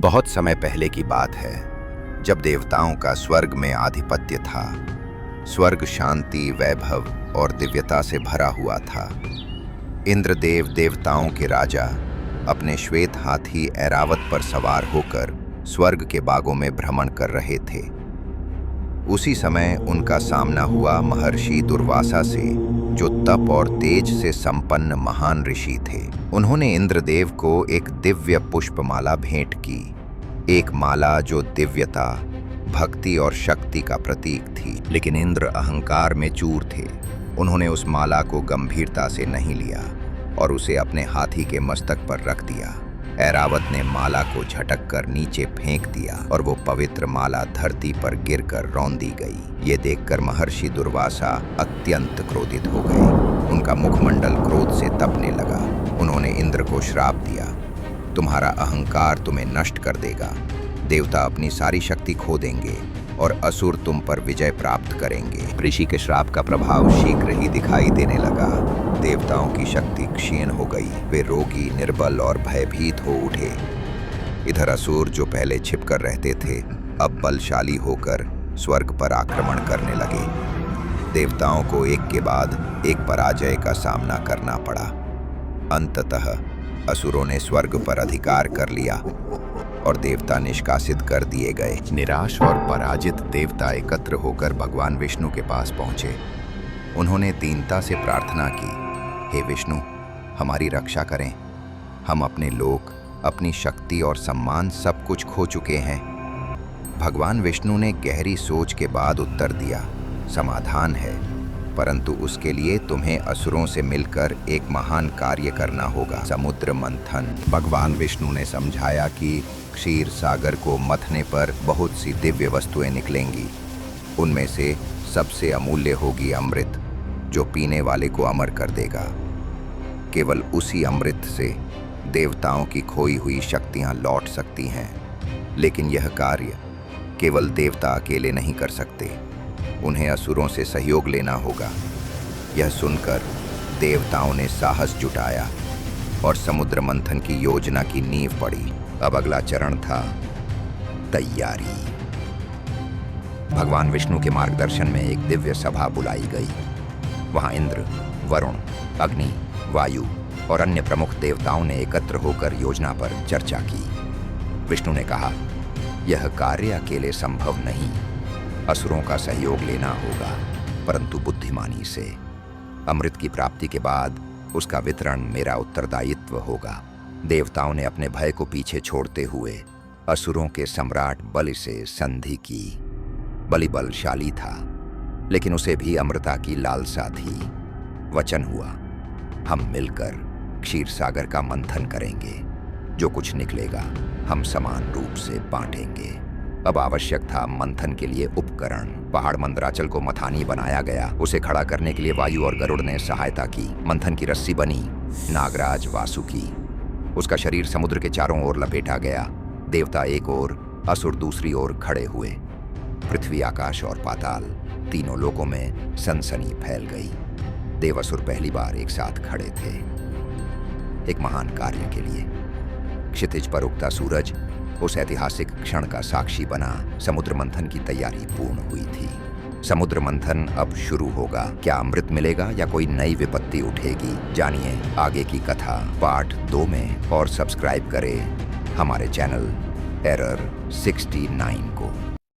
बहुत समय पहले की बात है, जब देवताओं का स्वर्ग में आधिपत्य था। स्वर्ग शांति, वैभव और दिव्यता से भरा हुआ था। इंद्रदेव, देवताओं के राजा, अपने श्वेत हाथी ऐरावत पर सवार होकर स्वर्ग के बागों में भ्रमण कर रहे थे। उसी समय उनका सामना हुआ महर्षि दुर्वासा से, जो तप और तेज से संपन्न महान ऋषि थे। उन्होंने इंद्रदेव को एक दिव्य पुष्पमाला भेंट की, एक माला जो दिव्यता, भक्ति और शक्ति का प्रतीक थी। लेकिन इंद्र अहंकार में चूर थे। उन्होंने उस माला को गंभीरता से नहीं लिया और उसे अपने हाथी के मस्तक पर रख दिया। ऐरावत ने माला को झटक कर नीचे फेंक दिया और वो पवित्र माला धरती पर गिरकर रौंदी गई। ये देखकर महर्षि दुर्वासा अत्यंत क्रोधित हो गए। उनका मुखमंडल क्रोध से तपने लगा। उन्होंने इंद्र को श्राप दिया, तुम्हारा अहंकार तुम्हें नष्ट कर देगा। देवता अपनी सारी शक्ति खो देंगे और असुर तुम पर विजय प्राप्त करेंगे। ऋषि के श्राप का प्रभाव शीघ्र ही दिखाई देने लगा। देवताओं की शक्ति क्षीण हो गई। वे रोगी, निर्बल और भयभीत हो उठे। इधर असुर, जो पहले छिपकर रहते थे, अब बलशाली होकर स्वर्ग पर आक्रमण करने लगे। देवताओं को एक के बाद एक पराजय का सामना करना पड़ा। अंततः असुरों ने स्वर्ग पर अधिकार कर लिया और देवता निष्कासित कर दिए गए। निराश और पराजित देवता एकत्र होकर भगवान विष्णु के पास पहुंचे। उन्होंने दीनता से प्रार्थना की, हे विष्णु, हमारी रक्षा करें। हम अपने लोक, अपनी शक्ति और सम्मान सब कुछ खो चुके हैं। भगवान विष्णु ने गहरी सोच के बाद उत्तर दिया, समाधान है, परंतु उसके लिए तुम्हें असुरों से मिलकर एक महान कार्य करना होगा, समुद्र मंथन। भगवान विष्णु ने समझाया कि क्षीर सागर को मथने पर बहुत सी दिव्य वस्तुएं निकलेंगी। उनमें से सबसे अमूल्य होगी अमृत, जो पीने वाले को अमर कर देगा। केवल उसी अमृत से देवताओं की खोई हुई शक्तियां लौट सकती हैं। लेकिन यह कार्य केवल देवता अकेले नहीं कर सकते, उन्हें असुरों से सहयोग लेना होगा। यह सुनकर देवताओं ने साहस जुटाया और समुद्र मंथन की योजना की नींव पड़ी। अब अगला चरण था तैयारी। भगवान विष्णु के मार्गदर्शन में एक दिव्य सभा बुलाई गई। वहां इंद्र, वरुण, अग्नि, वायु और अन्य प्रमुख देवताओं ने एकत्र होकर योजना पर चर्चा की। विष्णु ने कहा, यह कार्य अकेले संभव नहीं, असुरों का सहयोग लेना होगा, परंतु बुद्धिमानी से। अमृत की प्राप्ति के बाद उसका वितरण मेरा उत्तरदायित्व होगा। देवताओं ने अपने भय को पीछे छोड़ते हुए असुरों के सम्राट बलि से संधि की। बलि बलशाली था, लेकिन उसे भी अमृता की लालसा थी। वचन हुआ, हम मिलकर क्षीर सागर का मंथन करेंगे। जो कुछ निकलेगा हम समान रूप से बांटेंगे। अब आवश्यक था मंथन के लिए उपकरण। पहाड़ मंदराचल को मथानी बनाया गया। उसे खड़ा करने के लिए वायु और गरुड़ ने सहायता की। मंथन की रस्सी बनी नागराज वासुकी। उसका शरीर समुद्र के चारों ओर लपेटा गया। देवता एक ओर, असुर दूसरी ओर खड़े हुए। पृथ्वी, आकाश और पाताल, तीनों लोकों में सनसनी फैल गई। देवासुर पहली बार एक साथ खड़े थे, एक महान कार्य के लिए। क्षितिज पर उगता सूरज उस ऐतिहासिक क्षण का साक्षी बना। समुद्र मंथन की तैयारी पूर्ण हुई थी। समुद्र मंथन अब शुरू होगा। क्या अमृत मिलेगा या कोई नई विपत्ति उठेगी? जानिए आगे की कथा पार्ट 2 में और सब्सक्राइब करें हमारे चैनल एरर 69 को।